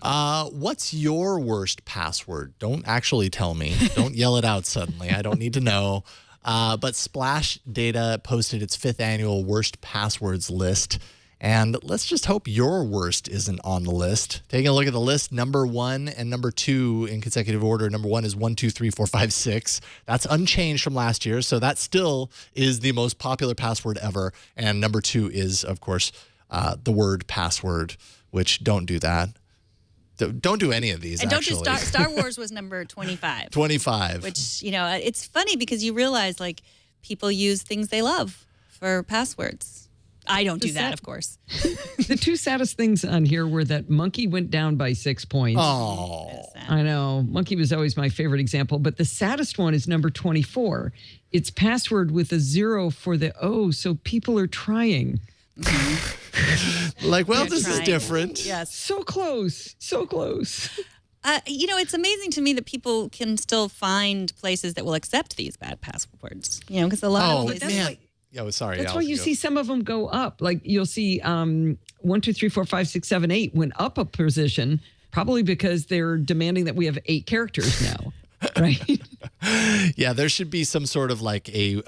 What's your worst password? Don't actually tell me. Don't yell it out suddenly. I don't need to know. But Splash Data posted its 5th annual worst passwords list. And let's just hope your worst isn't on the list. Taking a look at the list, number 1 and number 2 in consecutive order. Number 1 is 1, 2, 3, 4, 5, 6. That's unchanged from last year. So that still is the most popular password ever. And number 2 is, of course, the word password, which don't do that. Don't do any of these, and actually. Don't do Star Wars was number 25. 25. Which, it's funny because you realize, like, people use things they love for passwords. I don't do that, of course. The 2 saddest things on here were that Monkey went down by 6 points. Oh. I know. Monkey was always my favorite example. But the saddest one is number 24. It's password with a 0 for the O, so people are trying. Like, well, this is different. Yes. So close. So close. It's amazing to me that people can still find places that will accept these bad passwords. Because a lot of places... man. Sorry. That's why you see some of them go up. Like you'll see 1, 2, 3, 4, 5, 6, 7, 8 went up a position, probably because they're demanding that we have 8 characters now, right? Yeah, there should be some sort of like a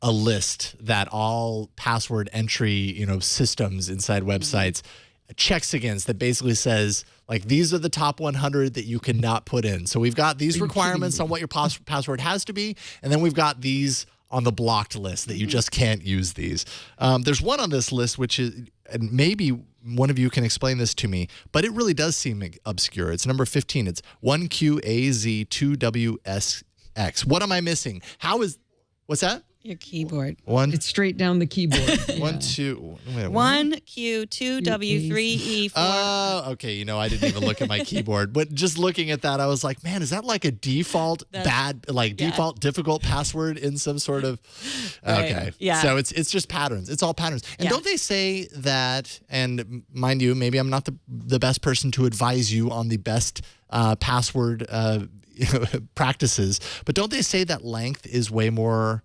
list that all password entry, systems inside websites checks against, that basically says, like, these are the top 100 that you cannot put in. So we've got these requirements on what your password has to be, and then we've got these on the blocked list that you just can't use these. There's one on this list, which is, and maybe one of you can explain this to me, but it really does seem obscure. It's number 15. It's 1QAZ2WSX. What am I missing? What's that? Your keyboard. It's straight down the keyboard. Yeah. 1, 2. Wait, 1Q2W3E4. Oh, okay. I didn't even look at my keyboard, but just looking at that, I was like, man, is that like a default default difficult password in some sort of? Okay. Right. Yeah. So it's just patterns. It's all patterns. And don't they say that? And mind you, maybe I'm not the best person to advise you on the best password practices, but don't they say that length is way more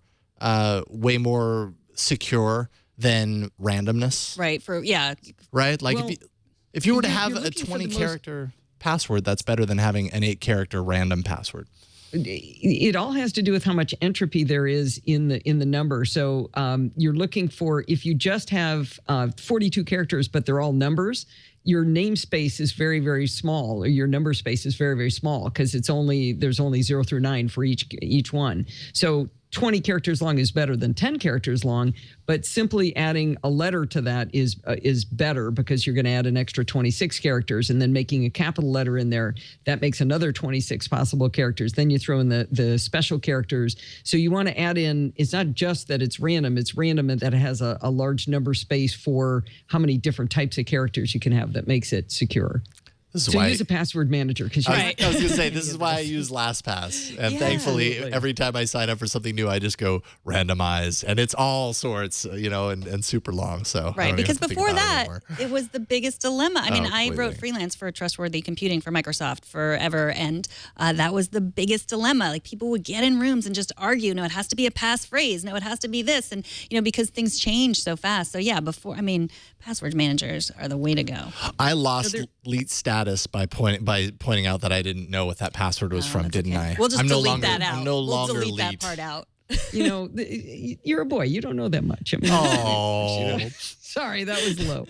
secure than randomness? Right. Right? Like, if you were to have a 20-character password, that's better than having an 8-character random password. It all has to do with how much entropy there is in the number. So you're looking for, if you just have 42 characters, but they're all numbers, your namespace is very, very small, or your number space is very, very small, because there's only 0 through 9 for each one. So 20 characters long is better than 10 characters long, but simply adding a letter to that is better, because you're going to add an extra 26 characters, and then making a capital letter in there, that makes another 26 possible characters. Then you throw in the special characters. So you want to add in, it's not just that it's random and that it has a large number space for how many different types of characters you can have, that makes it secure. So use a password manager. I was going to say, this is why I use LastPass. And thankfully, every time I sign up for something new, I just go randomize. And it's all sorts, and super long. So right, because before that, it was the biggest dilemma. I mean, I wrote freelance for Trustworthy Computing for Microsoft forever. And that was the biggest dilemma. Like, people would get in rooms and just argue, no, it has to be a passphrase. No, it has to be this. And, because things change so fast. So, password managers are the way to go. I lost elite status by pointing out that I didn't know what that password was from, didn't I? We'll just delete that out. I'm no longer delete elite. that part out. You're a boy. You don't know that much. I mean, sorry, that was low.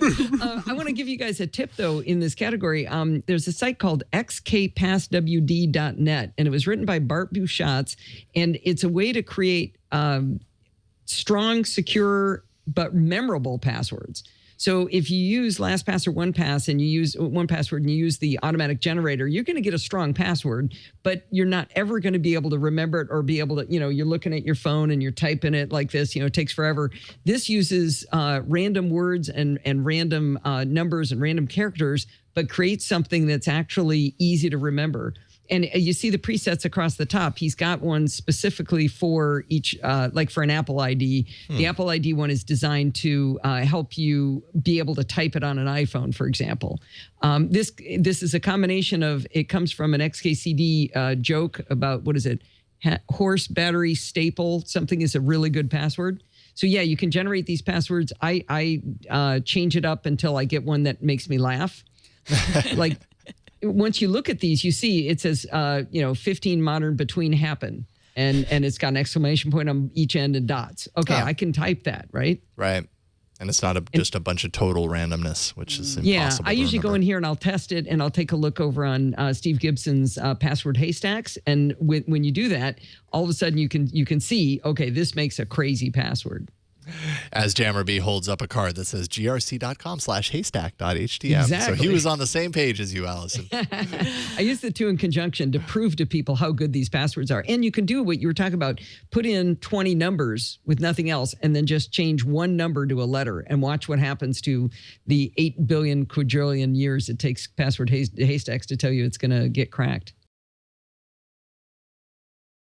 I want to give you guys a tip, though, in this category. There's a site called xkpasswd.net, and it was written by Bart Buchatz, and it's a way to create strong, secure, but memorable passwords. So if you use LastPass or OnePass and you use OnePassword and you use the automatic generator, you're going to get a strong password, but you're not ever going to be able to remember it or be able to, you're looking at your phone and you're typing it like this, it takes forever. This uses random words and random numbers and random characters, but creates something that's actually easy to remember. And you see the presets across the top. He's got one specifically for each, like for an Apple ID. The Apple ID one is designed to help you be able to type it on an iPhone, for example. This is a combination of, it comes from an XKCD joke about, what is it? Horse, battery, staple. Something is a really good password. So yeah, you can generate these passwords. I change it up until I get one that makes me laugh. Like, once you look at these, you see it says, 15 modern between happen. And it's got an exclamation point on each end and dots. Okay, I can type that, right? Right. And it's not just a bunch of total randomness, which is impossible. Yeah, I usually go in here and I'll test it, and I'll take a look over on Steve Gibson's password haystacks. And when you do that, all of a sudden you can see, okay, this makes a crazy password. As Jammer B holds up a card that says grc.com/haystack.htm. Exactly. So he was on the same page as you, Allison. I use the two in conjunction to prove to people how good these passwords are. And you can do what you were talking about, put in 20 numbers with nothing else, and then just change one number to a letter and watch what happens to the 8 billion quadrillion years it takes password haystacks to tell you it's going to get cracked.